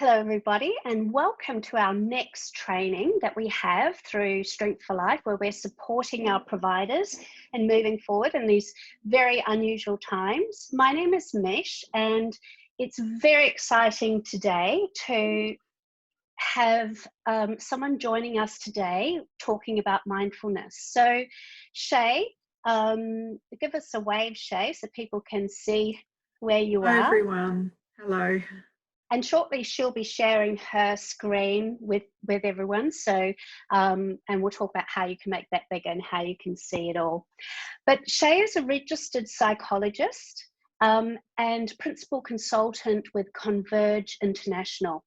Hello, everybody, and welcome to our next training that we have through Strength for Life, where we're supporting our providers and moving forward in these very unusual times. My name is Mish, and it's very exciting today to have someone joining us today talking about mindfulness. So, Shae, give us a wave, Shae, so people can see where you are. Hi, everyone. Hello. And shortly she'll be sharing her screen with everyone. So, and we'll talk about how you can make that bigger and how you can see it all. But Shae is a registered psychologist and principal consultant with Converge International.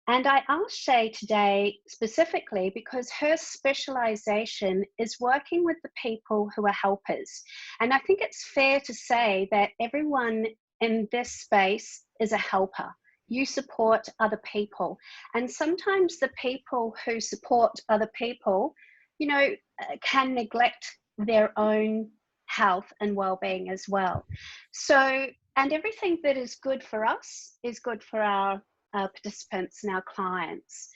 And I asked Shae today specifically because her specialization is working with the people who are helpers. And I think it's fair to say that everyone in this space is a helper. You support other people. And sometimes the people who support other people, you know, can neglect their own health and well-being as well. So, and everything that is good for us is good for our participants and our clients.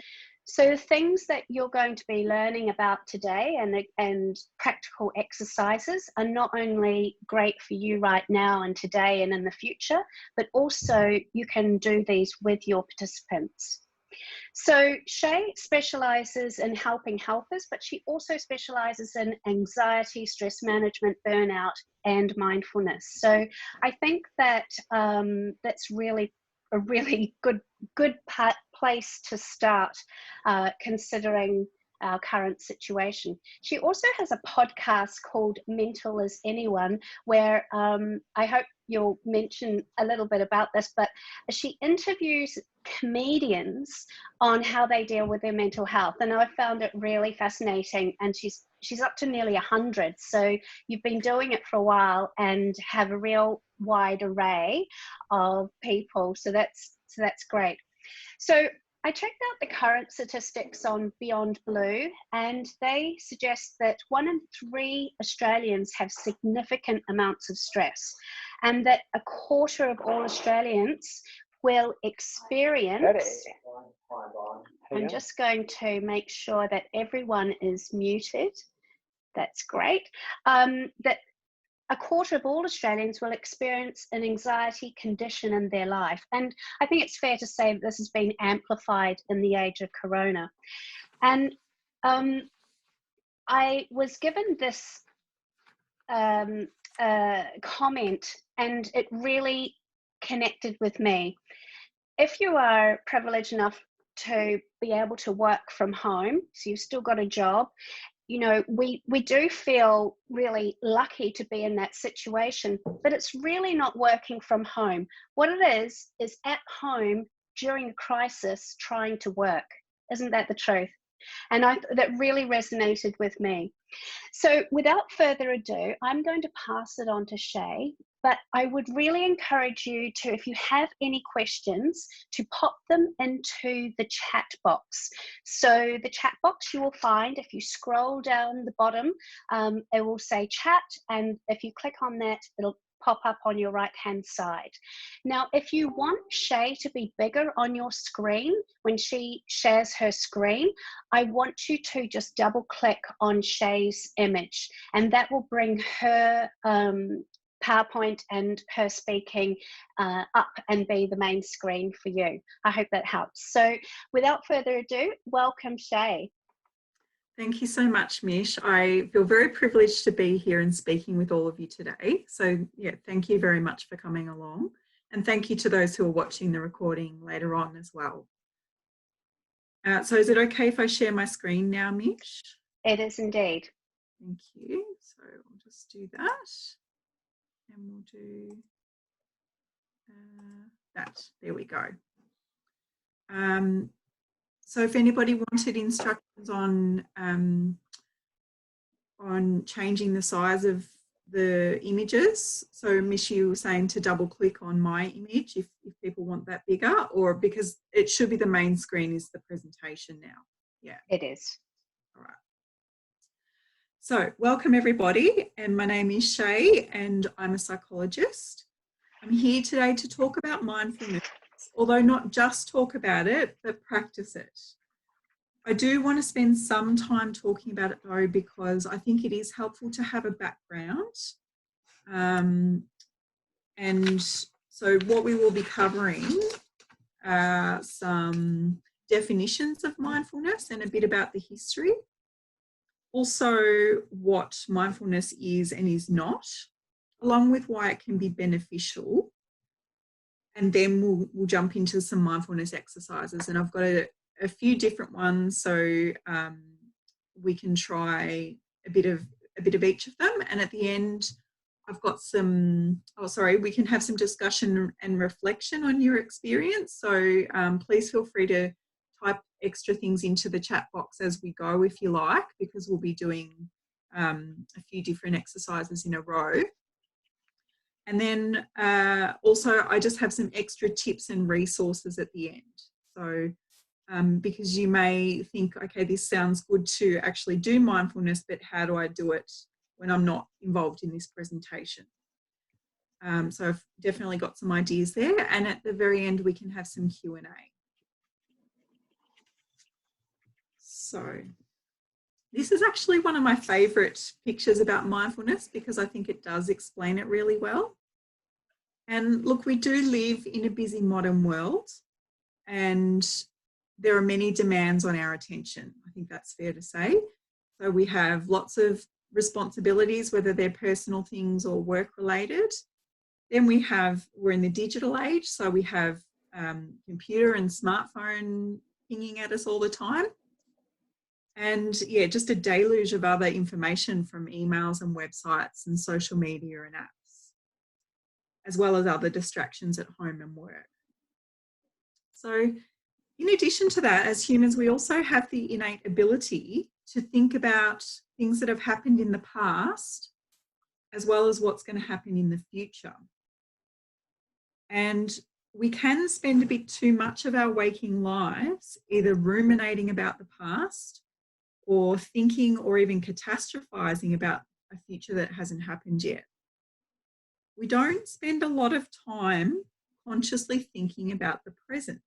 So the things that you're going to be learning about today and practical exercises are not only great for you right now and today and in the future, but also you can do these with your participants. So Shae specializes in helping helpers, but she also specializes in anxiety, stress management, burnout, and mindfulness. So I think that that's really a really good place to start, considering our current situation. She also has a podcast called Mental as Anyone, where I hope you'll mention a little bit about this, but she interviews comedians on how they deal with their mental health. And I found it really fascinating. And she's up to nearly 100. So you've been doing it for a while and have a real wide array of people. So that's great. So I checked out the current statistics on Beyond Blue, and they suggest that 1 in 3 Australians have significant amounts of stress, and that 1/4 of all Australians will experience, I'm just going to make sure that everyone is muted. That's great. That 1/4 of all Australians will experience an anxiety condition in their life. And I think it's fair to say that this has been amplified in the age of Corona. And I was given this comment, and it really connected with me. If you are privileged enough to be able to work from home, so you've still got a job, you know, we do feel really lucky to be in that situation, but it's really not working from home. What it is at home during a crisis trying to work. Isn't that the truth? And that really resonated with me. So without further ado, I'm going to pass it on to Shae, but I would really encourage you to, if you have any questions, to pop them into the chat box. So the chat box you will find, if you scroll down the bottom, it will say chat, and if you click on that, it'll pop up on your right hand side. Now, if you want Shae to be bigger on your screen when she shares her screen, I want you to just double click on Shae's image, and that will bring her PowerPoint and her speaking up and be the main screen for you. I hope that helps. So without further ado, welcome Shae. Thank you so much, Mish. I feel very privileged to be here and speaking with all of you today. So yeah, thank you very much for coming along. And thank you to those who are watching the recording later on as well. So is it okay if I share my screen now, Mish? It is indeed. Thank you. So I'll just do that. And we'll do that. There we go. So if anybody wanted instructions on changing the size of the images, so Mish, you were saying to double click on my image if people want that bigger, or because it should be the main screen is the presentation now. Yeah. It is. All right. So welcome everybody, and my name is Shae and I'm a psychologist. I'm here today to talk about mindfulness although not just talk about it, but practice it. I do want to spend some time talking about it though, because I think it is helpful to have a background. And so what we will be covering are some definitions of mindfulness and a bit about the history. Also, what mindfulness is and is not, along with why it can be beneficial. And then we'll jump into some mindfulness exercises. And I've got a few different ones, so we can try a bit of each of them. And at the end, I've got some, we can have some discussion and reflection on your experience. So please feel free to type extra things into the chat box as we go if you like, because we'll be doing a few different exercises in a row. And then also I just have some extra tips and resources at the end. So because you may think, okay, this sounds good to actually do mindfulness, but how do I do it when I'm not involved in this presentation? So I've definitely got some ideas there. And at the very end, we can have some Q&A. So this is actually one of my favourite pictures about mindfulness because I think it does explain it really well. And look, we do live in a busy modern world and there are many demands on our attention. I think that's fair to say. So we have lots of responsibilities, whether they're personal things or work related. Then we're in the digital age, so we have computer and smartphone pinging at us all the time. And yeah, just a deluge of other information from emails and websites and social media and apps, as well as other distractions at home and work. So in addition to that, as humans, we also have the innate ability to think about things that have happened in the past, as well as what's going to happen in the future. And we can spend a bit too much of our waking lives either ruminating about the past or thinking or even catastrophizing about a future that hasn't happened yet. We don't spend a lot of time consciously thinking about the present.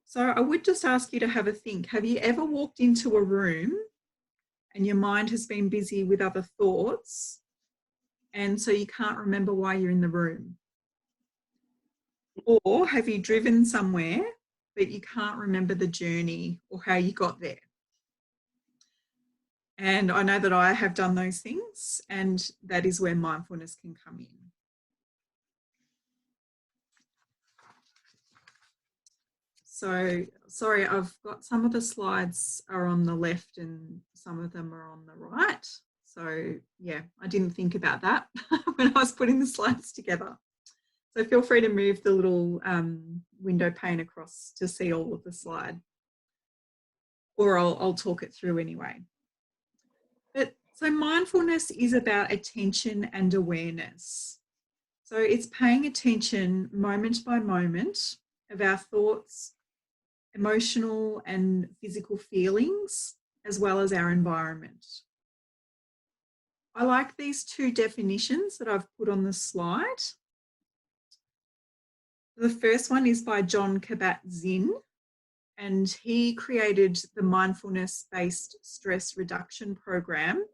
So I would just ask you to have a think. Have you ever walked into a room and your mind has been busy with other thoughts and so you can't remember why you're in the room? Or have you driven somewhere but you can't remember the journey or how you got there? And I know that I have done those things, and that is where mindfulness can come in. So, sorry, I've got some of the slides are on the left and some of them are on the right. So, yeah, I didn't think about that when I was putting the slides together. So feel free to move the little window pane across to see all of the slide, or I'll talk it through anyway. So mindfulness is about attention and awareness. So it's paying attention moment by moment of our thoughts, emotional and physical feelings, as well as our environment. I like these two definitions that I've put on the slide. The first one is by Jon Kabat-Zinn, and he created the mindfulness-based stress reduction program,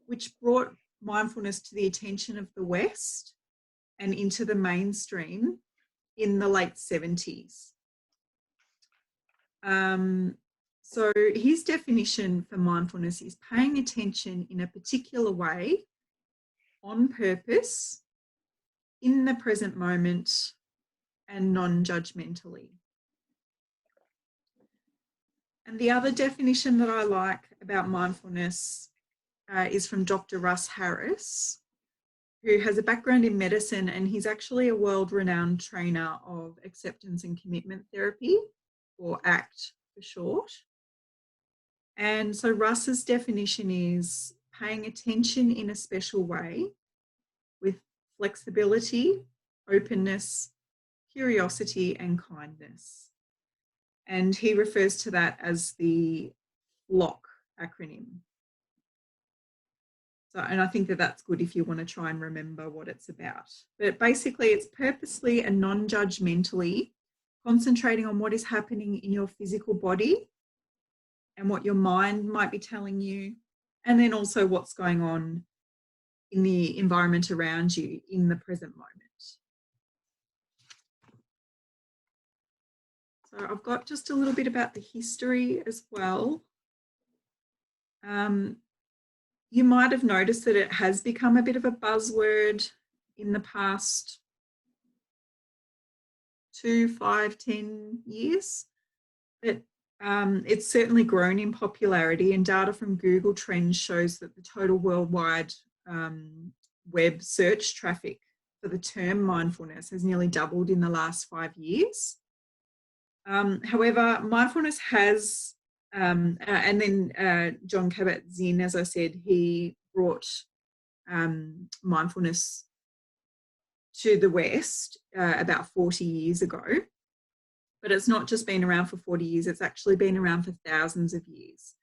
which brought mindfulness to the attention of the West and into the mainstream in the late 70s. So his definition for mindfulness is paying attention in a particular way, on purpose, in the present moment, and non-judgmentally. And the other definition that I like about mindfulness is from Dr. Russ Harris, who has a background in medicine, and he's actually a world-renowned trainer of acceptance and commitment therapy, or ACT for short. And so Russ's definition is paying attention in a special way with flexibility, openness, curiosity, and kindness. And he refers to that as the FLOC acronym. So, and I think that that's good if you want to try and remember what it's about. But basically, it's purposely and non-judgmentally concentrating on what is happening in your physical body and what your mind might be telling you, and then also what's going on in the environment around you in the present moment. So I've got just a little bit about the history as well. You might have noticed that it has become a bit of a buzzword in the past 2, 5, 10 years. But it's certainly grown in popularity, and data from Google Trends shows that the total worldwide web search traffic for the term mindfulness has nearly doubled in the last 5 years. However, mindfulness has, and then John Kabat-Zinn, as I said, he brought mindfulness to the West about 40 years ago. But it's not just been around for 40 years, it's actually been around for thousands of years.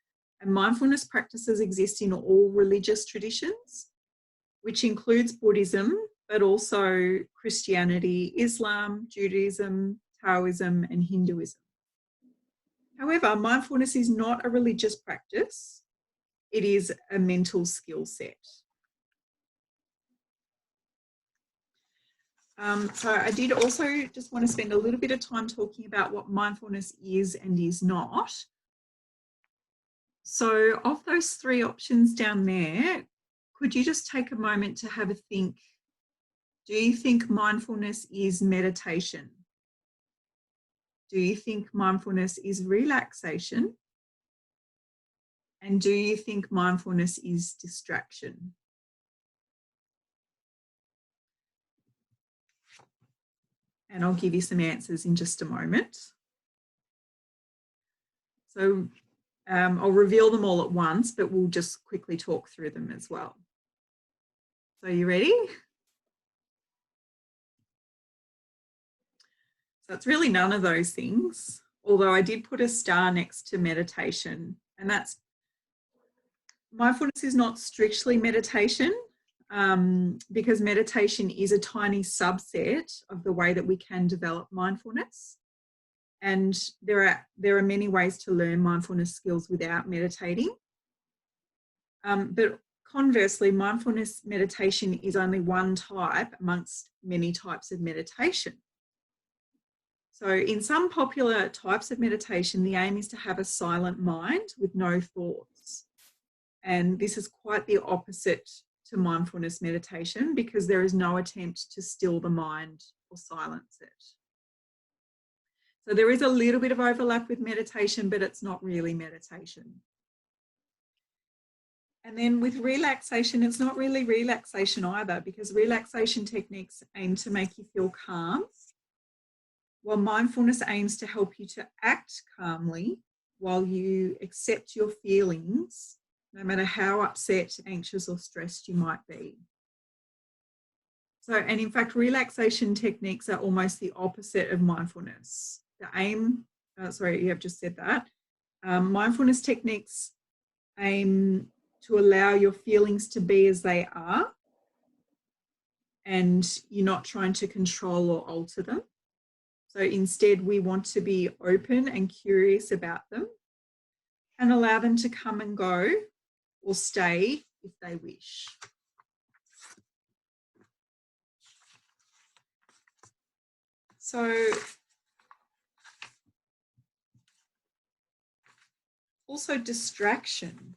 And mindfulness practices exist in all religious traditions, which includes Buddhism, but also Christianity, Islam, Judaism, Taoism, and Hinduism. However, mindfulness is not a religious practice, it is a mental skill set. So I did also just want to spend a little bit of time talking about what mindfulness is and is not. So of those 3 options down there, could you just take a moment to have a think? Do you think mindfulness is meditation? Do you think mindfulness is relaxation? And do you think mindfulness is distraction? And I'll give you some answers in just a moment. So I'll reveal them all at once, but we'll just quickly talk through them as well. So you ready? So it's really none of those things, although I did put a star next to meditation, and that's mindfulness is not strictly meditation, because meditation is a tiny subset of the way that we can develop mindfulness. And there are many ways to learn mindfulness skills without meditating. But conversely, mindfulness meditation is only one type amongst many types of meditation. So in some popular types of meditation, the aim is to have a silent mind with no thoughts. And this is quite the opposite to mindfulness meditation, because there is no attempt to still the mind or silence it. So there is a little bit of overlap with meditation, but it's not really meditation. And then with relaxation, it's not really relaxation either, because relaxation techniques aim to make you feel calm, while mindfulness aims to help you to act calmly while you accept your feelings, no matter how upset, anxious, or stressed you might be. So, and in fact, relaxation techniques are almost the opposite of mindfulness. The aim, sorry, you have just said that. Mindfulness techniques aim to allow your feelings to be as they are, and you're not trying to control or alter them. So instead, we want to be open and curious about them and allow them to come and go or stay if they wish. So also distraction.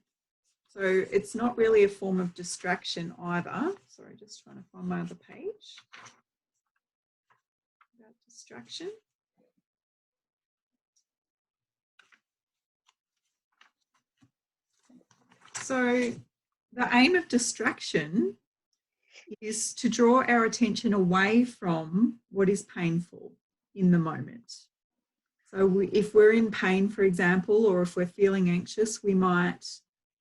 So it's not really a form of distraction either. Sorry, just trying to find my other page. About distraction. So the aim of distraction is to draw our attention away from what is painful in the moment. So if we're in pain, for example, or if we're feeling anxious, we might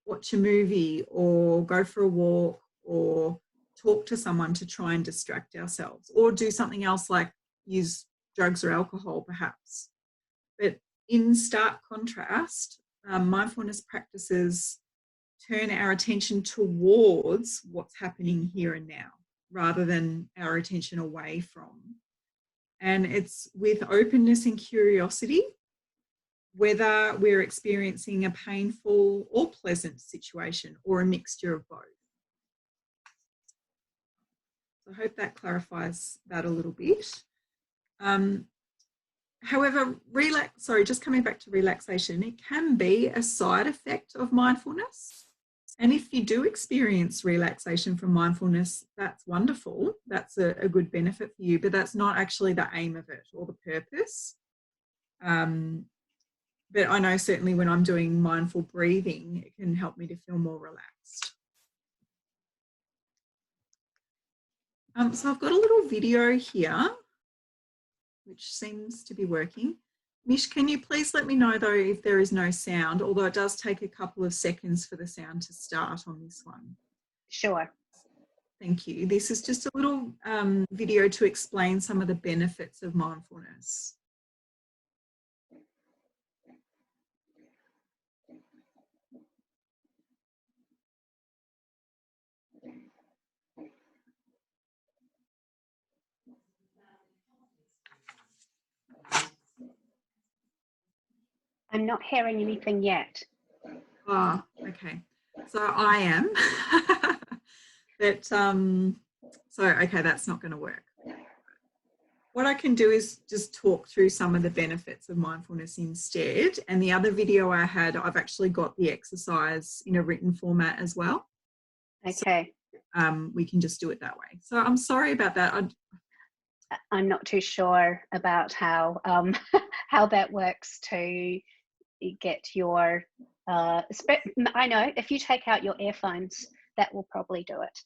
watch a movie or go for a walk or talk to someone to try and distract ourselves, or do something else like use drugs or alcohol perhaps. But in stark contrast, mindfulness practices turn our attention towards what's happening here and now, rather than our attention away from. And it's with openness and curiosity, whether we're experiencing a painful or pleasant situation or a mixture of both. So I hope that clarifies that a little bit. However, just coming back to relaxation, it can be a side effect of mindfulness. And if you do experience relaxation from mindfulness, that's wonderful. That's a good benefit for you, but that's not actually the aim of it or the purpose. But I know certainly when I'm doing mindful breathing, it can help me to feel more relaxed. So I've got a little video here, which seems to be working. Mish, can you please let me know though if there is no sound, although it does take a couple of seconds for the sound to start on this one. Sure. Thank you. This is just a little video to explain some of the benefits of mindfulness. I'm not hearing anything yet. Ah, okay. So I am. But okay, that's not going to work. What I can do is just talk through some of the benefits of mindfulness instead. And the other video I had, I've actually got the exercise in a written format as well. Okay. So, we can just do it that way. So I'm sorry about that. I'm not too sure about how how that works to get your. I know if you take out your earphones, that will probably do it.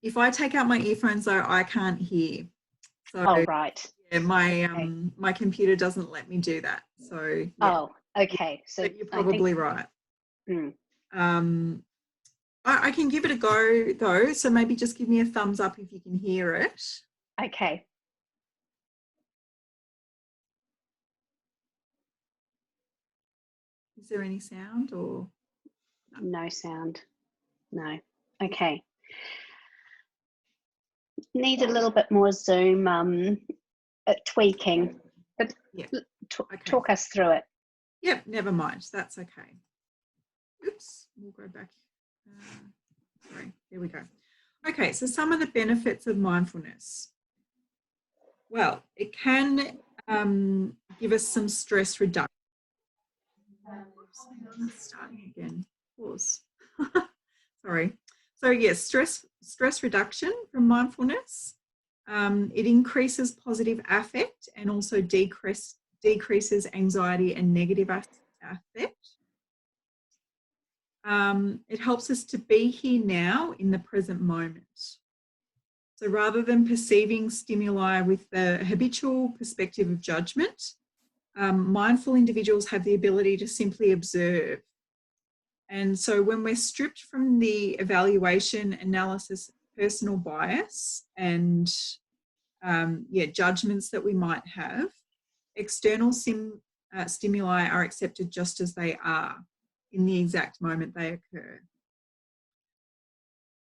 If I take out my earphones, though, I can't hear. So, oh, right. Yeah, my computer doesn't let me do that. So. Yeah. Oh, okay. So you're probably right. I can give it a go though. So maybe just give me a thumbs up if you can hear it. Okay. Is there any sound or? No sound. No. Okay. Need a little bit more Zoom tweaking, but yeah. Talk us through it. Yep, never mind. That's okay. Oops, we'll go back. Sorry, there we go. Okay, so some of the benefits of mindfulness. Well, it can give us some stress reduction. Starting again. Pause. Sorry. So yes, stress reduction from mindfulness. It increases positive affect and also decreases anxiety and negative affect. It helps us to be here now in the present moment. So rather than perceiving stimuli with the habitual perspective of judgment, mindful individuals have the ability to simply observe. And so when we're stripped from the evaluation, analysis, personal bias and judgments that we might have, external stimuli are accepted just as they are in the exact moment they occur.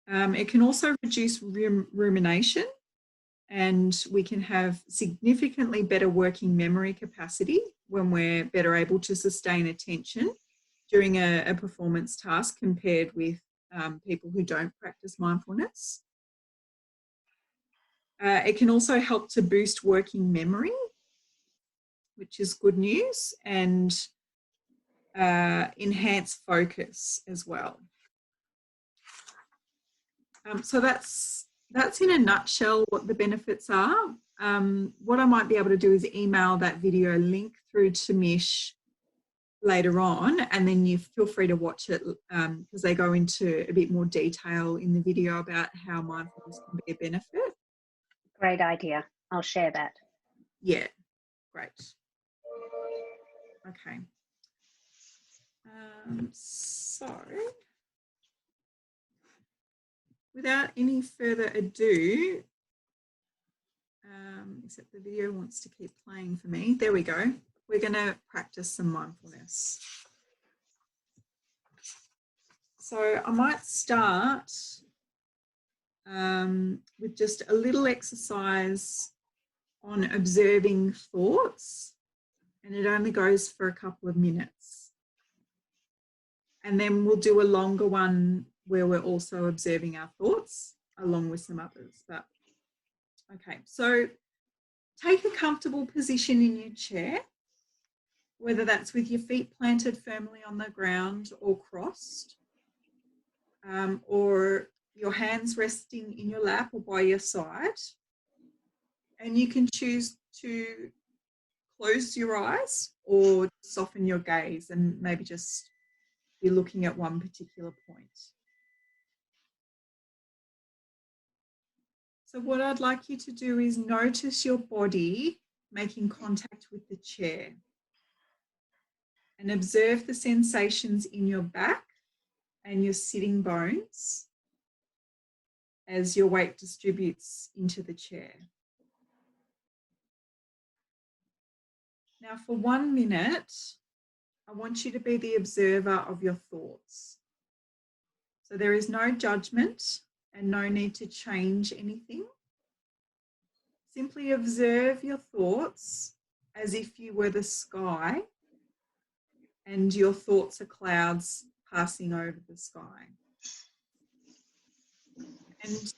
It can also reduce rumination, and we can have significantly better working memory capacity when we're better able to sustain attention during a performance task compared with people who don't practice mindfulness. It can also help to boost working memory, which is good news, and enhance focus as well. So that's in a nutshell what the benefits are. What I might be able to do is email that video link through to Mish later on, and then you feel free to watch it because they go into a bit more detail in the video about how mindfulness can be a benefit. Great idea. I'll share that. Yeah, great. Okay. So, without any further ado, except the video wants to keep playing for me. There we go. We're going to practice some mindfulness. So I might start with just a little exercise on observing thoughts, and it only goes for a couple of minutes. And then we'll do a longer one where we're also observing our thoughts along with some others. But okay, so take a comfortable position in your chair, whether that's with your feet planted firmly on the ground or crossed, or your hands resting in your lap or by your side. And you can choose to close your eyes or soften your gaze and maybe just be looking at one particular point. So what I'd like you to do is notice your body making contact with the chair and observe the sensations in your back and your sitting bones as your weight distributes into the chair. Now for 1 minute, I want you to be the observer of your thoughts. So there is no judgment and no need to change anything. Simply observe your thoughts as if you were the sky and your thoughts are clouds passing over the sky. And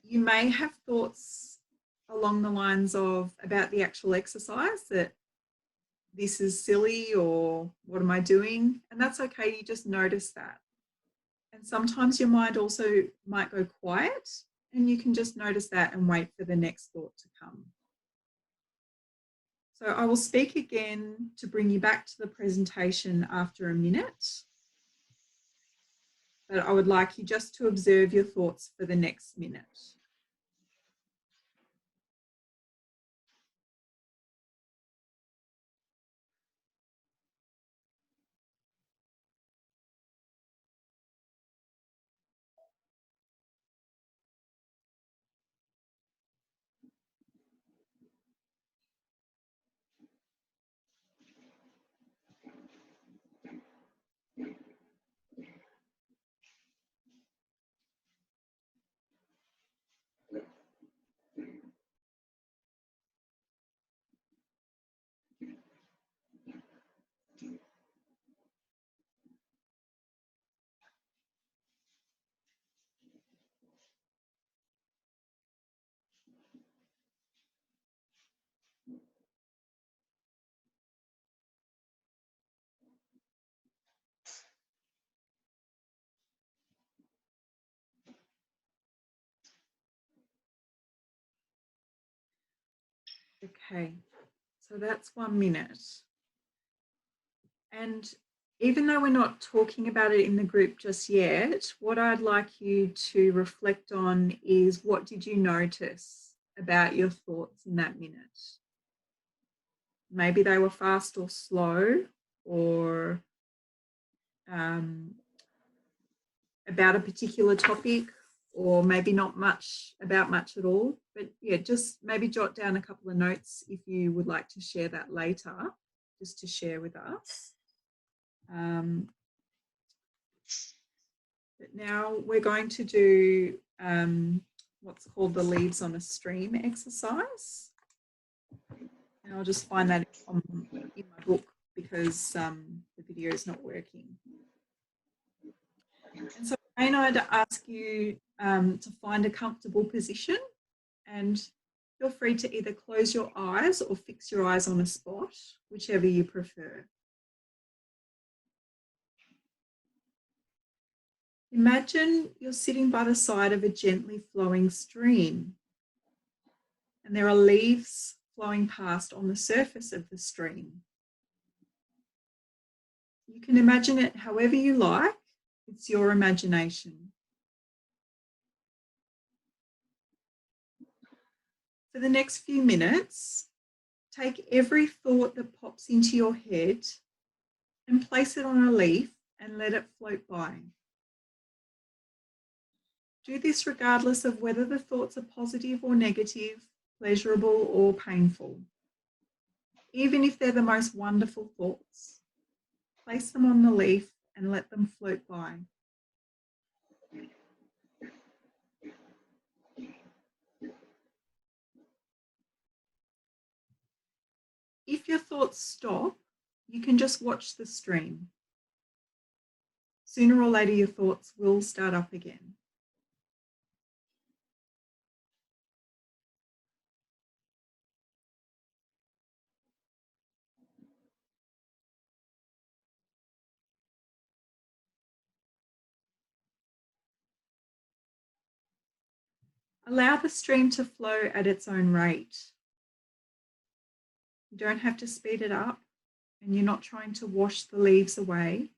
you may have thoughts along the lines of about the actual exercise, that this is silly or what am I doing? And that's okay, you just notice that. And sometimes your mind also might go quiet and you can just notice that and wait for the next thought to come. So I will speak again to bring you back to the presentation after a minute. But I would like you just to observe your thoughts for the next minute. Okay, so that's 1 minute. And even though we're not talking about it in the group just yet, what I'd like you to reflect on is, what did you notice about your thoughts in that minute? Maybe they were fast or slow, or about a particular topic, or maybe not much about much at all. But yeah, just maybe jot down a couple of notes if you would like to share that later, just to share with us. But now we're going to do what's called the leaves on a stream exercise. And I'll just find that in my book because the video is not working. And so again, I'd ask you to find a comfortable position, and feel free to either close your eyes or fix your eyes on a spot, whichever you prefer. Imagine you're sitting by the side of a gently flowing stream, and there are leaves flowing past on the surface of the stream. You can imagine it however you like. It's your imagination. For the next few minutes, take every thought that pops into your head and place it on a leaf and let it float by. Do this regardless of whether the thoughts are positive or negative, pleasurable or painful. Even if they're the most wonderful thoughts, place them on the leaf and let them float by. if your thoughts stop, you can just watch the stream. Sooner or later, your thoughts will start up again. Allow the stream to flow at its own rate. You don't have to speed it up, and you're not trying to wash the leaves away.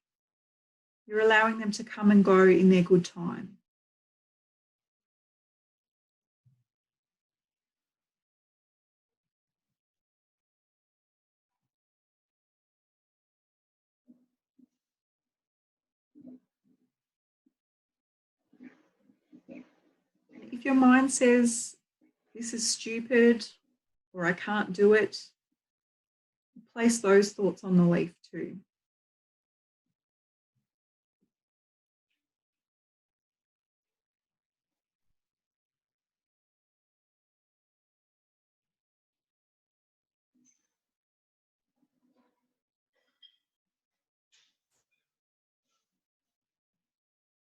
You're allowing them to come and go in their good time. And if your mind says, this is stupid, or I can't do it, place those thoughts on the leaf too.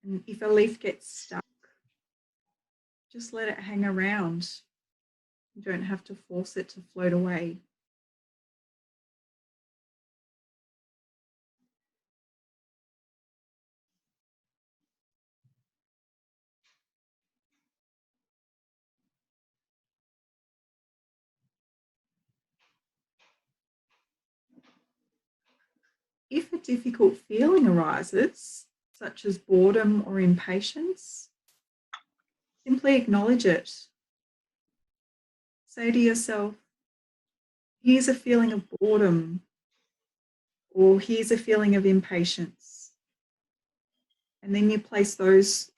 And if a leaf gets stuck, just let it hang around. You don't have to force it to float away. If a difficult feeling arises, such as boredom or impatience, simply acknowledge it. Say to yourself, here's a feeling of boredom, or here's a feeling of impatience. And then you place those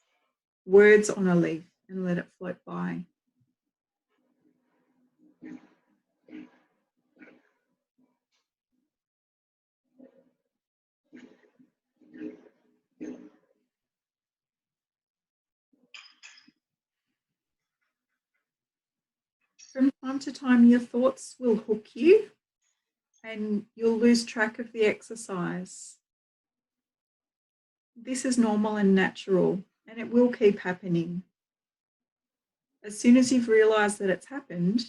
words on a leaf and let it float by. From time to time, your thoughts will hook you and you'll lose track of the exercise. This is normal and natural, and it will keep happening. As soon as you've realised that it's happened,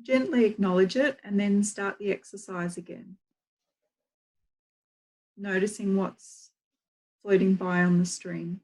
gently acknowledge it and then start the exercise again. Noticing what's floating by on the stream.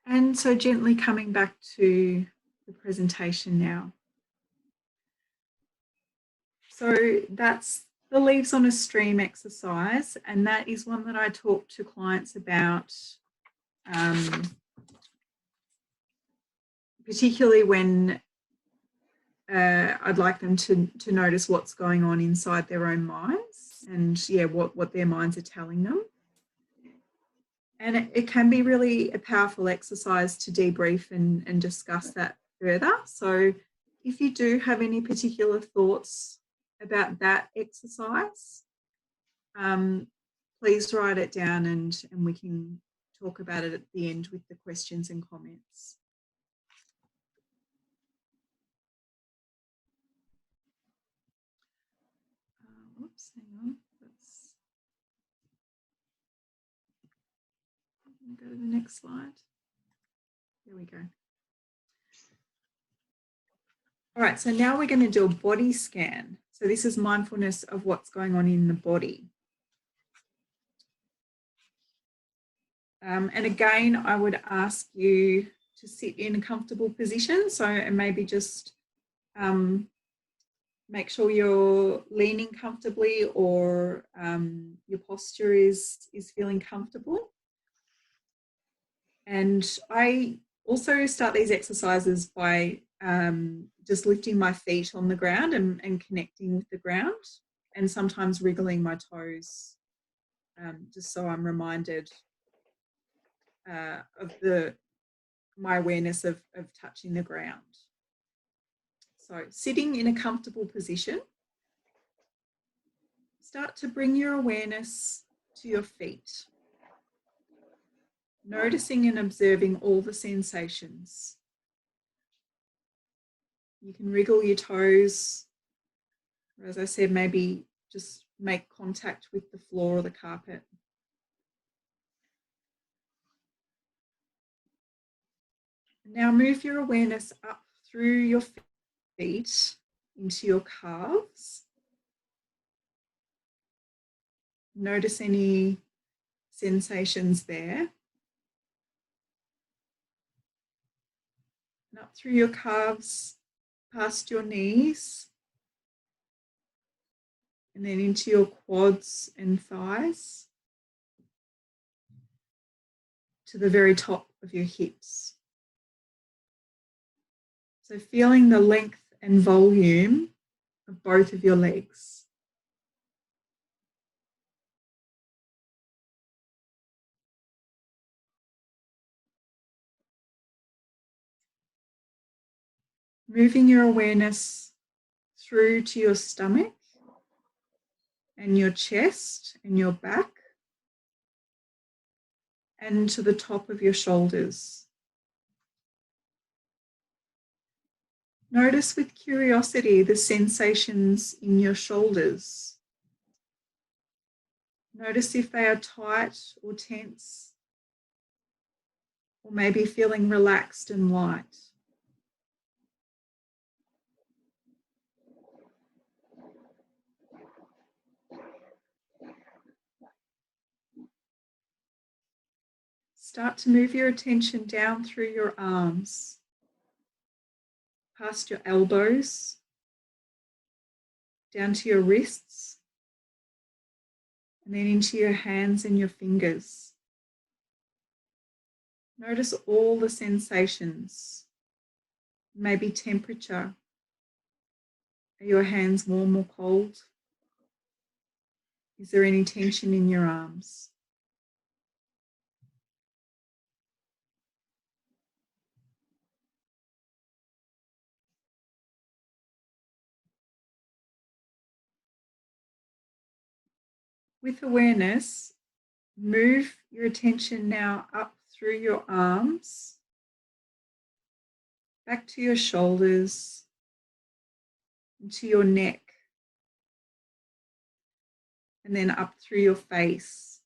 And so gently coming back to the presentation now. So that's the leaves on a stream exercise, and that is one that I talk to clients about, particularly when I'd like them to notice what's going on inside their own minds and what their minds are telling them. And it can be really a powerful exercise to debrief and discuss that further. So if you do have any particular thoughts about that exercise, please write it down and we can talk about it at the end with the questions and comments. Oops, hang on. Go to the next slide. There we go. All right, so now we're going to do a body scan. So this is mindfulness of what's going on in the body. And again, I would ask you to sit in a comfortable position. So and maybe just make sure you're leaning comfortably or your posture is feeling comfortable. And I also start these exercises by just lifting my feet on the ground and connecting with the ground, and sometimes wriggling my toes, just so I'm reminded of my awareness of touching the ground. So sitting in a comfortable position, start to bring your awareness to your feet, noticing and observing all the sensations. You can wriggle your toes, or as I said, maybe just make contact with the floor or the carpet. Now move your awareness up through your feet into your calves. Notice any sensations there. And up through your calves, past your knees, and then into your quads and thighs, to the very top of your hips. So feeling the length and volume of both of your legs. Moving your awareness through to your stomach and your chest and your back, and to the top of your shoulders. Notice with curiosity the sensations in your shoulders. Notice if they are tight or tense, or maybe feeling relaxed and light. Start to move your attention down through your arms, past your elbows, down to your wrists, and then into your hands and your fingers. Notice all the sensations, maybe temperature. Are your hands warm or cold? Is there any tension in your arms? With awareness, move your attention now up through your arms, back to your shoulders, into your neck, and then up through your face.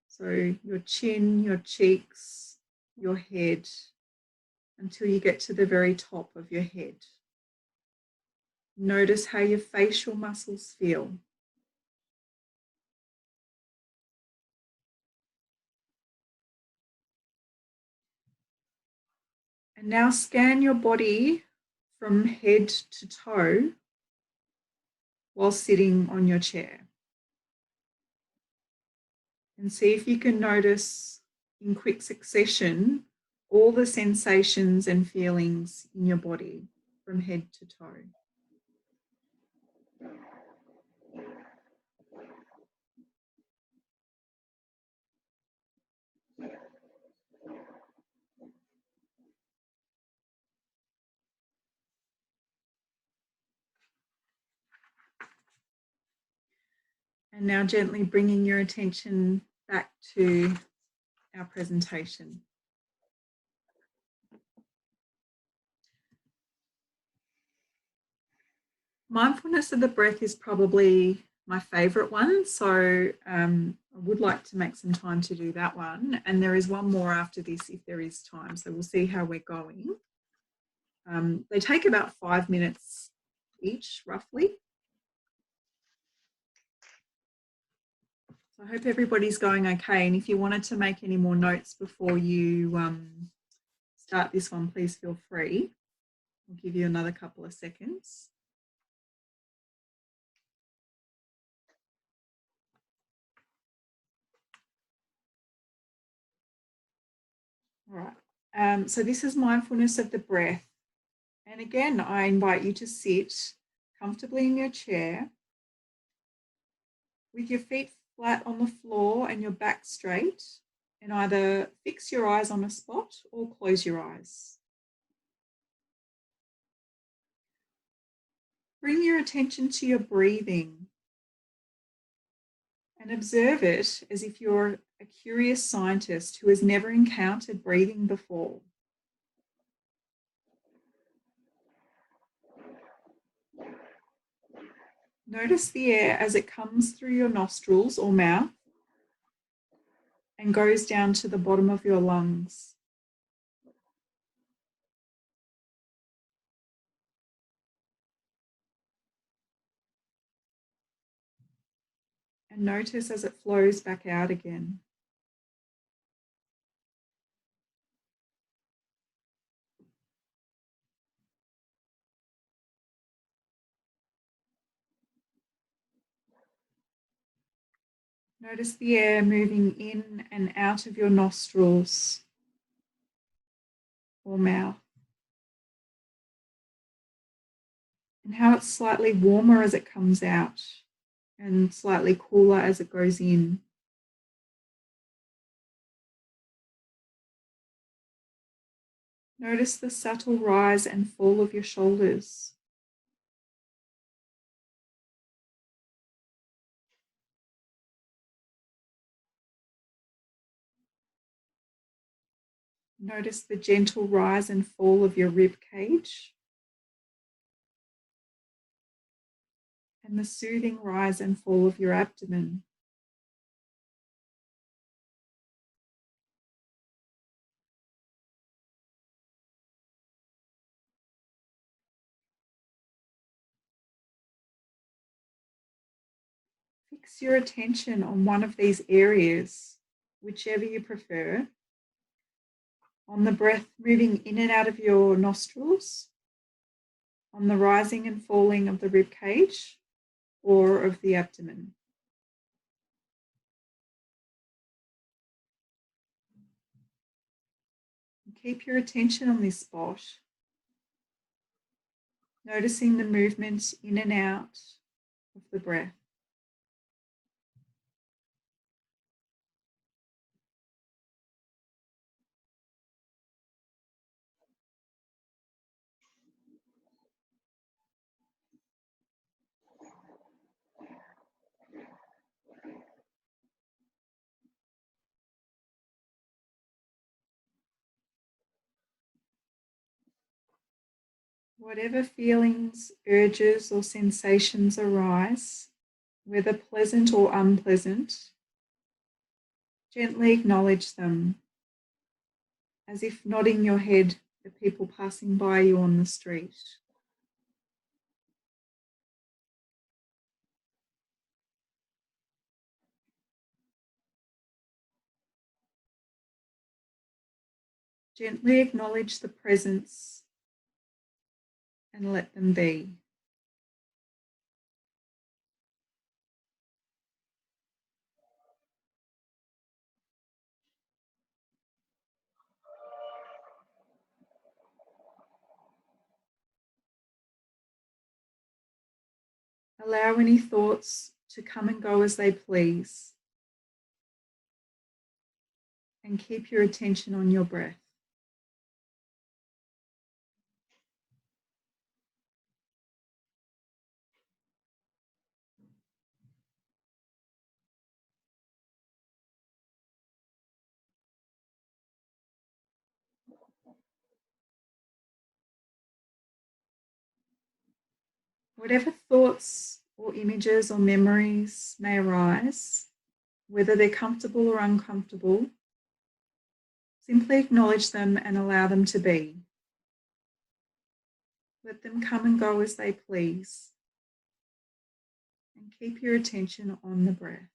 So your chin, your cheeks, your head, until you get to the very top of your head. Notice how your facial muscles feel. And now scan your body from head to toe while sitting on your chair. And see if you can notice in quick succession all the sensations and feelings in your body from head to toe. And now gently bringing your attention back to our presentation. Mindfulness of the breath is probably my favourite one, so I would like to make some time to do that one. And there is one more after this if there is time, so we'll see how we're going. They take about 5 minutes each, roughly. So I hope everybody's going okay. And if you wanted to make any more notes before you start this one, please feel free. I'll give you another couple of seconds. All right. So this is mindfulness of the breath. And again, I invite you to sit comfortably in your chair with your feet flat on the floor and your back straight, and either fix your eyes on a spot or close your eyes. Bring your attention to your breathing and observe it as if you're a curious scientist who has never encountered breathing before. Notice the air as it comes through your nostrils or mouth and goes down to the bottom of your lungs. And notice as it flows back out again. Notice the air moving in and out of your nostrils or mouth, and how it's slightly warmer as it comes out and slightly cooler as it goes in. Notice the subtle rise and fall of your shoulders. Notice the gentle rise and fall of your rib cage and the soothing rise and fall of your abdomen. Fix your attention on one of these areas, whichever you prefer, on the breath moving in and out of your nostrils, on the rising and falling of the rib cage or of the abdomen. And keep your attention on this spot, noticing the movement in and out of the breath. Whatever feelings, urges, or sensations arise, whether pleasant or unpleasant, gently acknowledge them, as if nodding your head at people passing by you on the street. Gently acknowledge the presence and let them be. Allow any thoughts to come and go as they please, and keep your attention on your breath. Whatever thoughts or images or memories may arise, whether they're comfortable or uncomfortable, simply acknowledge them and allow them to be. Let them come and go as they please, and keep your attention on the breath.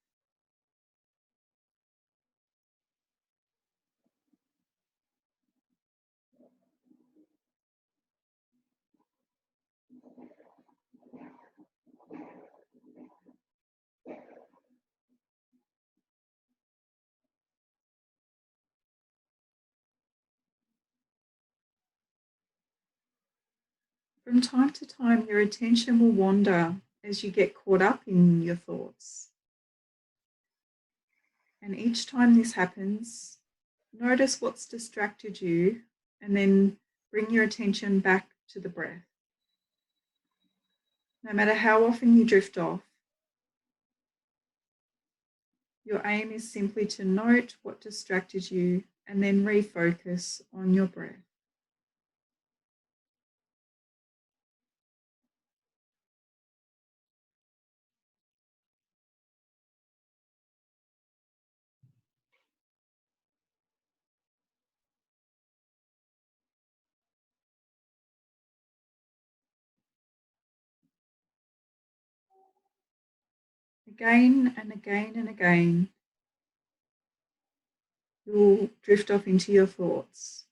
From time to time, your attention will wander as you get caught up in your thoughts. And each time this happens, notice what's distracted you and then bring your attention back to the breath. No matter how often you drift off, your aim is simply to note what distracted you and then refocus on your breath. Again and again and again, you'll drift off into your thoughts.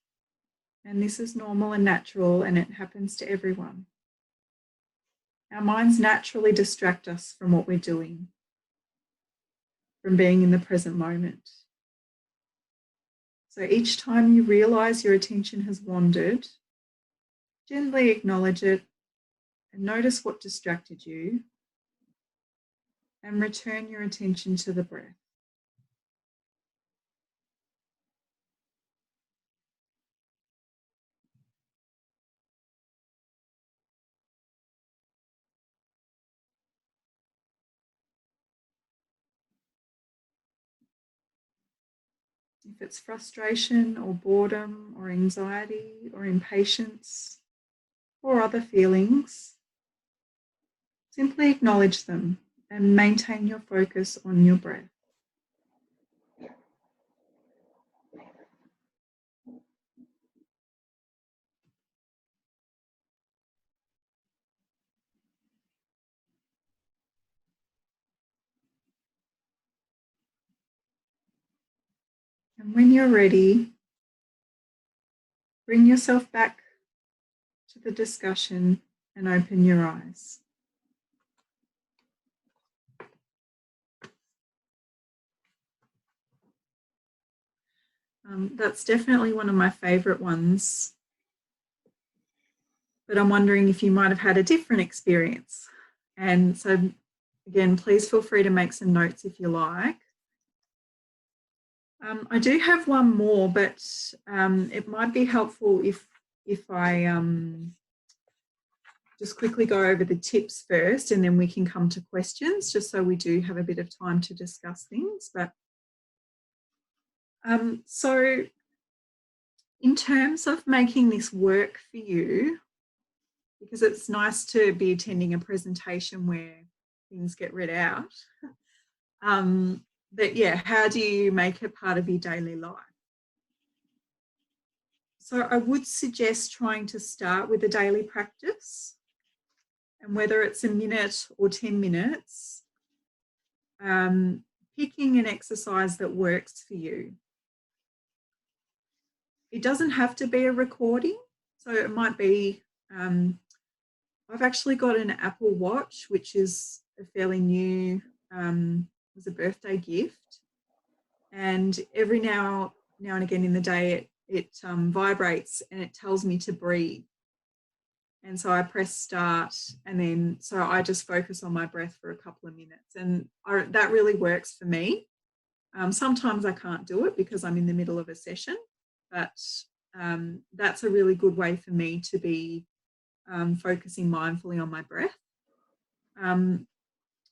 And this is normal and natural, and it happens to everyone. Our minds naturally distract us from what we're doing, from being in the present moment. So each time you realize your attention has wandered, gently acknowledge it and notice what distracted you, and return your attention to the breath. If it's frustration or boredom or anxiety or impatience or other feelings, simply acknowledge them and maintain your focus on your breath. And when you're ready, bring yourself back to the discussion and open your eyes. That's definitely one of my favourite ones, but I'm wondering if you might have had a different experience. And so, again, please feel free to make some notes if you like. I do have one more, but it might be helpful if I just quickly go over the tips first, and then we can come to questions, just so we do have a bit of time to discuss things. But so in terms of making this work for you, because it's nice to be attending a presentation where things get read out, but yeah, how do you make it part of your daily life? So I would suggest trying to start with a daily practice, and whether it's a minute or 10 minutes, picking an exercise that works for you. It doesn't have to be a recording, so it might be, I've actually got an Apple Watch, which is a fairly new, was a birthday gift, and every now and again in the day it vibrates and it tells me to breathe. And so I press start, and then so I just focus on my breath for a couple of minutes, and that really works for me. Sometimes I can't do it because I'm in the middle of a session, but that's a really good way for me to be focusing mindfully on my breath.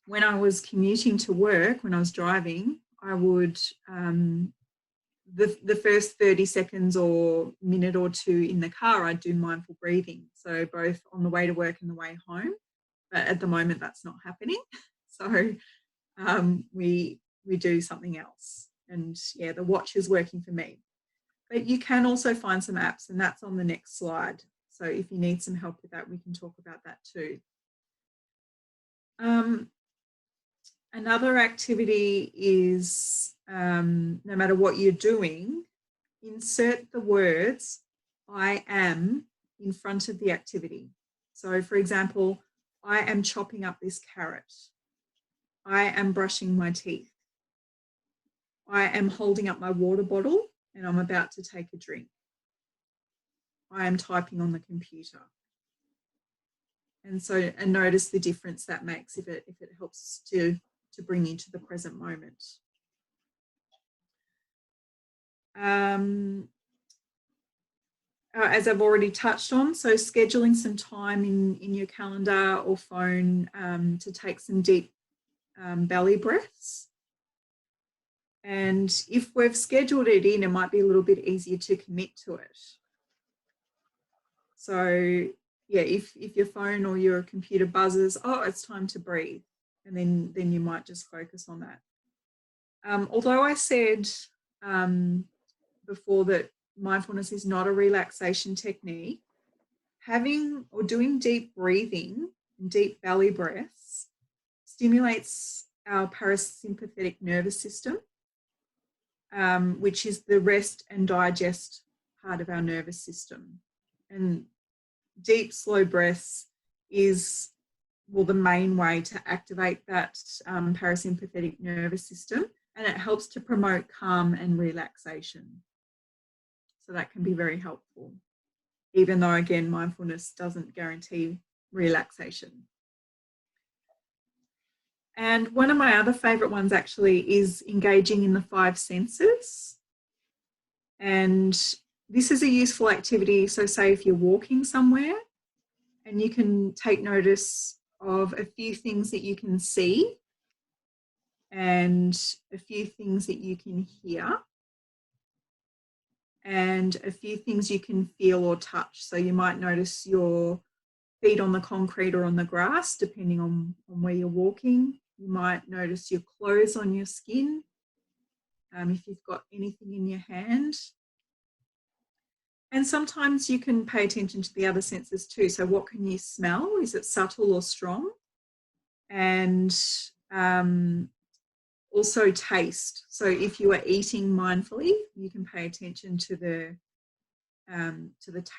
When I was commuting to work, when I was driving, I would, the first 30 seconds or minute or two in the car, I'd do mindful breathing. So both on the way to work and the way home. But at the moment, that's not happening. So we do something else. And yeah, the watch is working for me. But you can also find some apps, and that's on the next slide. So if you need some help with that, we can talk about that too. Another activity is, no matter what you're doing, insert the words "I am" in front of the activity. So for example, I am chopping up this carrot. I am brushing my teeth. I am holding up my water bottle and I'm about to take a drink. I am typing on the computer. And notice the difference that makes if it helps to bring you to the present moment. As I've already touched on, so scheduling some time in your calendar or phone to take some deep belly breaths. And if we've scheduled it in, it might be a little bit easier to commit to it. So yeah, if your phone or your computer buzzes, oh, it's time to breathe, and then you might just focus on that. Although I said before that mindfulness is not a relaxation technique, having or doing deep breathing and deep belly breaths stimulates our parasympathetic nervous system, which is the rest and digest part of our nervous system. And deep, slow breaths is, well, the main way to activate that parasympathetic nervous system, and it helps to promote calm and relaxation. So that can be very helpful, even though, again, mindfulness doesn't guarantee relaxation. And one of my other favourite ones actually is engaging in the 5 senses. And this is a useful activity. So say if you're walking somewhere and you can take notice of a few things that you can see and a few things that you can hear and a few things you can feel or touch. So you might notice your feet on the concrete or on the grass, depending on where you're walking. You might notice your clothes on your skin, if you've got anything in your hand. And sometimes you can pay attention to the other senses too. So what can you smell? Is it subtle or strong? And also taste. So if you are eating mindfully, you can pay attention to the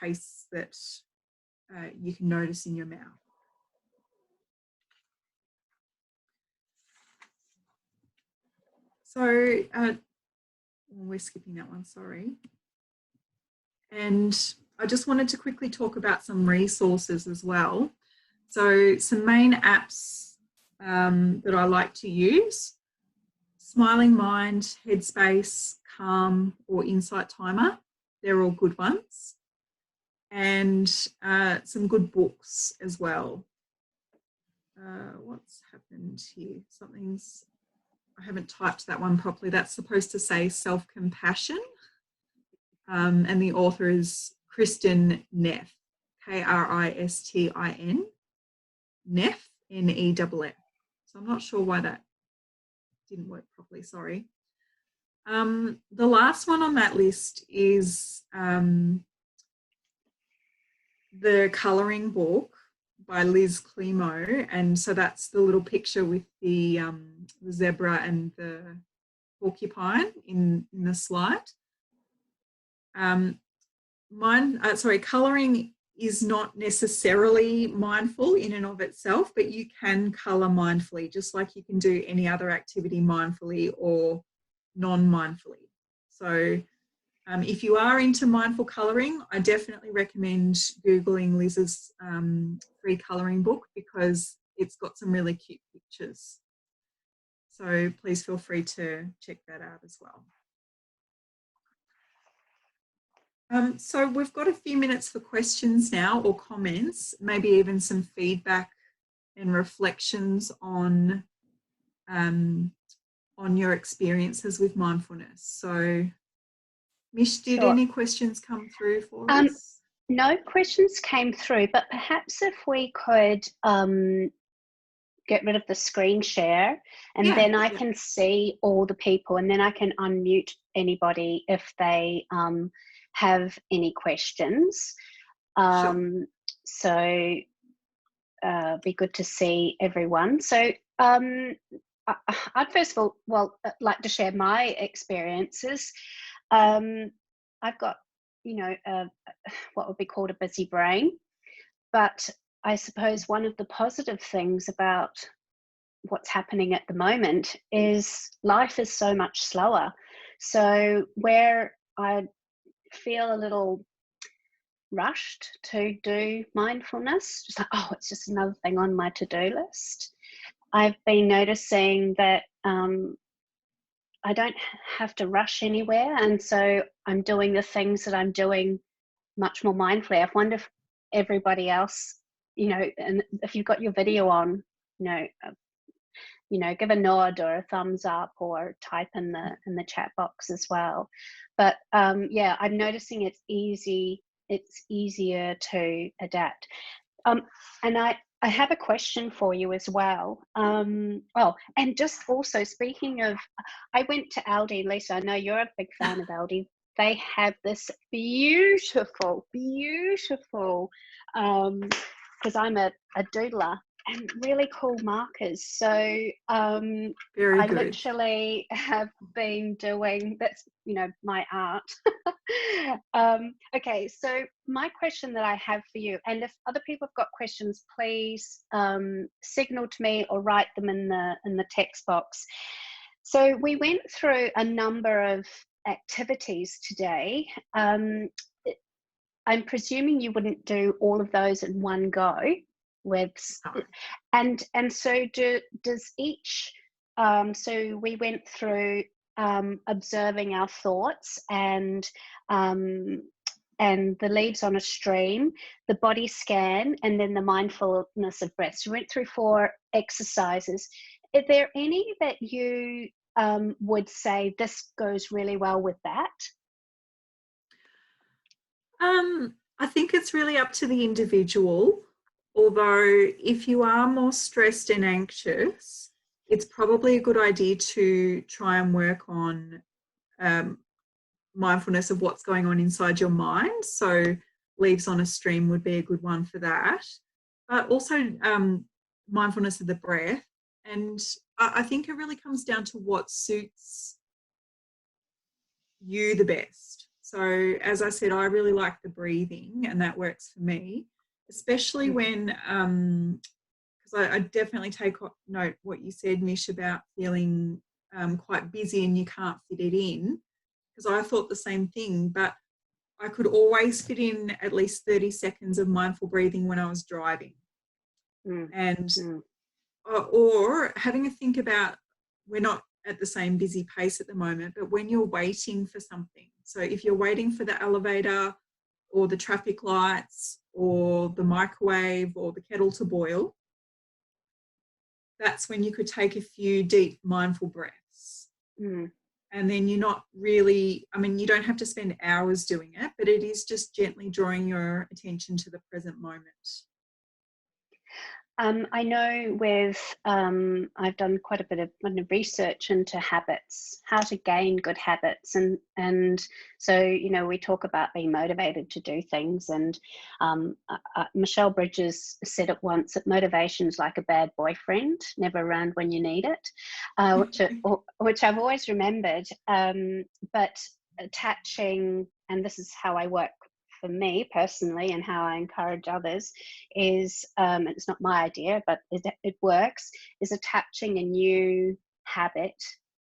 tastes that you can notice in your mouth. So we're skipping that one, sorry. And I just wanted to quickly talk about some resources as well. So some main apps that I like to use: Smiling Mind, Headspace, Calm, or Insight Timer. They're all good ones. And some good books as well. What's happened here? I haven't typed that one properly. That's supposed to say Self-Compassion. And the author is Kristin Neff, Kristin, Neff, Neff. So I'm not sure why that didn't work properly, sorry. The last one on that list is the colouring book by Liz Climo, and so that's the little picture with the zebra and the porcupine in the slide. Colouring is not necessarily mindful in and of itself, but you can colour mindfully, just like you can do any other activity mindfully or non-mindfully. So if you are into mindful colouring, I definitely recommend Googling Liz's free colouring book, because it's got some really cute pictures. So please feel free to check that out as well. So we've got a few minutes for questions now, or comments, maybe even some feedback and reflections on your experiences with mindfulness. So Mish, did any questions come through for us? No questions came through, but perhaps if we could get rid of the screen share, and then I can see all the people, and then I can unmute anybody if they have any questions. Sure. So be good to see everyone. So I'd first of all, like to share my experiences. I've got, what would be called a busy brain, but I suppose one of the positive things about what's happening at the moment is life is so much slower. So where I feel a little rushed to do mindfulness. Just like, oh, it's just another thing on my to-do list. I've been noticing that I don't have to rush anywhere, and so I'm doing the things that I'm doing much more mindfully. I wonder if everybody else, you know, and if you've got your video on, give a nod or a thumbs up or type in the chat box as well. But yeah, I'm noticing it's easier to adapt. And I have a question for you as well. And just also speaking of, I went to Aldi, Lisa, I know you're a big fan of Aldi. They have this beautiful, because I'm a doodler, and really cool markers. So I literally have been doing, that's, my art. Okay, so my question that I have for you, and if other people have got questions, please signal to me or write them in the text box. So we went through a number of activities today. I'm presuming you wouldn't do all of those in one go. And so does each, so we went through observing our thoughts and the leaves on a stream, the body scan, and then the mindfulness of breath. So we went through 4 exercises. Are there any that you would say this goes really well with that? I think it's really up to the individual. Although if you are more stressed and anxious, it's probably a good idea to try and work on mindfulness of what's going on inside your mind. So leaves on a stream would be a good one for that. But also mindfulness of the breath. And I think it really comes down to what suits you the best. So as I said, I really like the breathing, and that works for me, especially when, because I definitely take note what you said, Mish, about feeling quite busy and you can't fit it in, because I thought the same thing, but I could always fit in at least 30 seconds of mindful breathing when I was driving. Or having a think about, we're not at the same busy pace at the moment, but when you're waiting for something. So if you're waiting for the elevator or the traffic lights or the microwave or the kettle to boil, that's when you could take a few deep mindful breaths. And then you're not really, you don't have to spend hours doing it, but it is just gently drawing your attention to the present moment. I know I've done quite a bit of research into habits, how to gain good habits. And so, we talk about being motivated to do things. And Michelle Bridges said it once, that motivation's like a bad boyfriend, never around when you need it, which I've always remembered. But attaching, and this is how I work for me personally and how I encourage others, is it's not my idea, but it works, is attaching a new habit,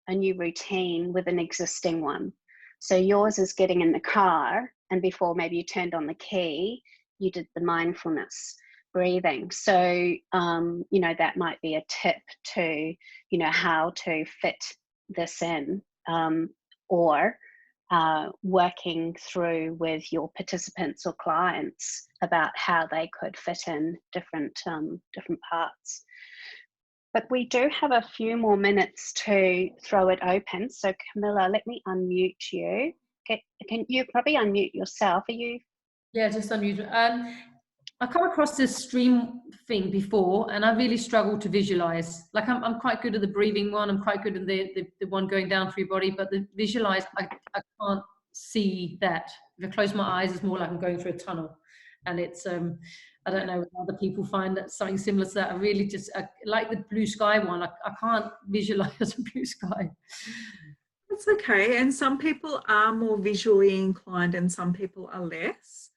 a new routine with an existing one. So yours is getting in the car, and before maybe you turned on the key, you did the mindfulness breathing. So that might be a tip to how to fit this in, or working through with your participants or clients about how they could fit in different parts. But we do have a few more minutes to throw it open. So Camilla, let me unmute you. Can you probably unmute yourself? Are you? Yeah, just unmute. I come across this stream thing before, and I really struggle to visualize. Like I'm quite good at the breathing one. I'm quite good at the one going down through your body, but the visualize, I can't see that. If I close my eyes, it's more like I'm going through a tunnel, and it's I don't know if other people find that something similar to that. I really just like the blue sky one. I can't visualize a blue sky. That's okay. And some people are more visually inclined, and some people are less.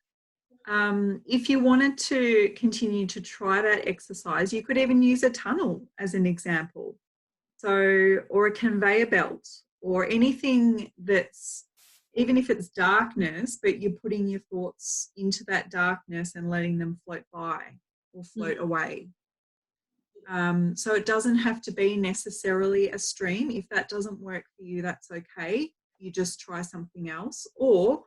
If you wanted to continue to try that exercise, you could even use a tunnel as an example. So, or a conveyor belt, or anything that's even if it's darkness, but you're putting your thoughts into that darkness and letting them float by or float away. So it doesn't have to be necessarily a stream. If that doesn't work for you, that's okay. You just try something else. Or,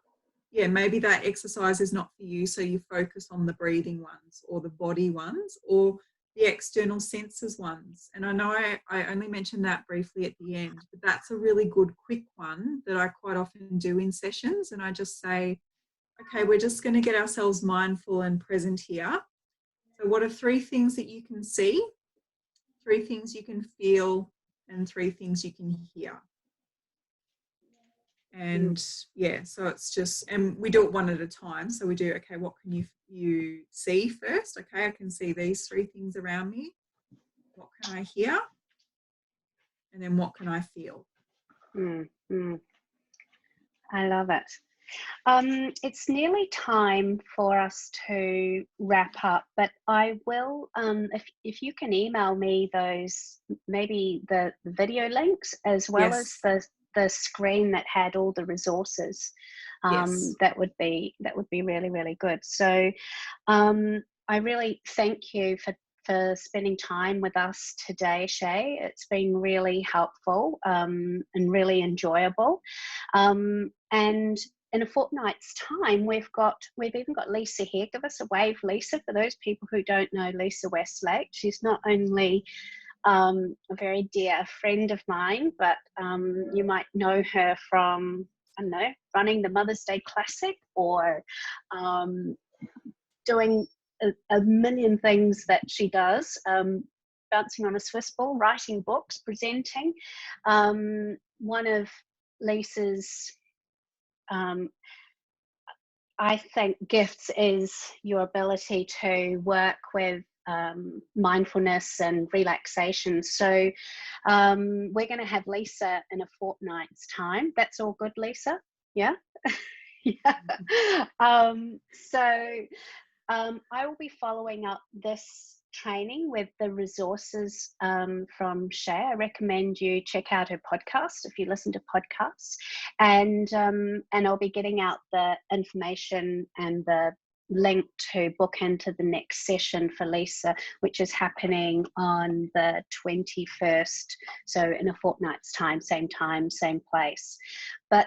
yeah, maybe that exercise is not for you, so you focus on the breathing ones or the body ones or the external senses ones. And I know I only mentioned that briefly at the end, but that's a really good quick one that I quite often do in sessions. And I just say, okay, we're just going to get ourselves mindful and present here. So what are 3 things that you can see, 3 things you can feel, and 3 things you can hear? And yeah, so it's just, and we do it one at a time. So we do, okay, what can you see first? Okay, I can see these 3 things around me. What can I hear? And then what can I feel? I love it. It's nearly time for us to wrap up, but I will, if you can email me those, maybe the video links as well as the screen that had all the resources, that would be really, really good. So I really thank you for spending time with us today, Shae. It's been really helpful and really enjoyable. And in a fortnight's time, we've even got Lisa here. Give us a wave, Lisa, for those people who don't know Lisa Westlake. She's not only a very dear friend of mine, but you might know her from, I don't know, running the Mother's Day Classic or doing a million things that she does, bouncing on a Swiss ball, writing books, presenting. One of Lisa's, I think, gifts is your ability to work with mindfulness and relaxation. So we're going to have Lisa in a fortnight's time. That's all good, Lisa? Yeah? Yeah. I will be following up this training with the resources from Shae. I recommend you check out her podcast if you listen to podcasts, and I'll be getting out the information and the link to book into the next session for Lisa, which is happening on the 21st, so in a fortnight's time, same place. But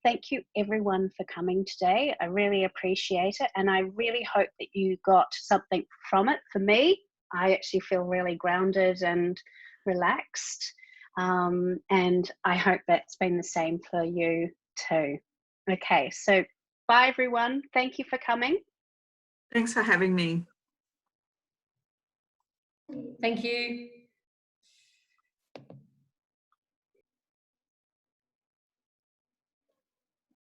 thank you everyone for coming today. I really appreciate it, and I really hope that you got something from it. For me, I actually feel really grounded and relaxed, and I hope that's been the same for you too. Okay, so bye everyone. Thank you for coming. Thanks for having me. Thank you.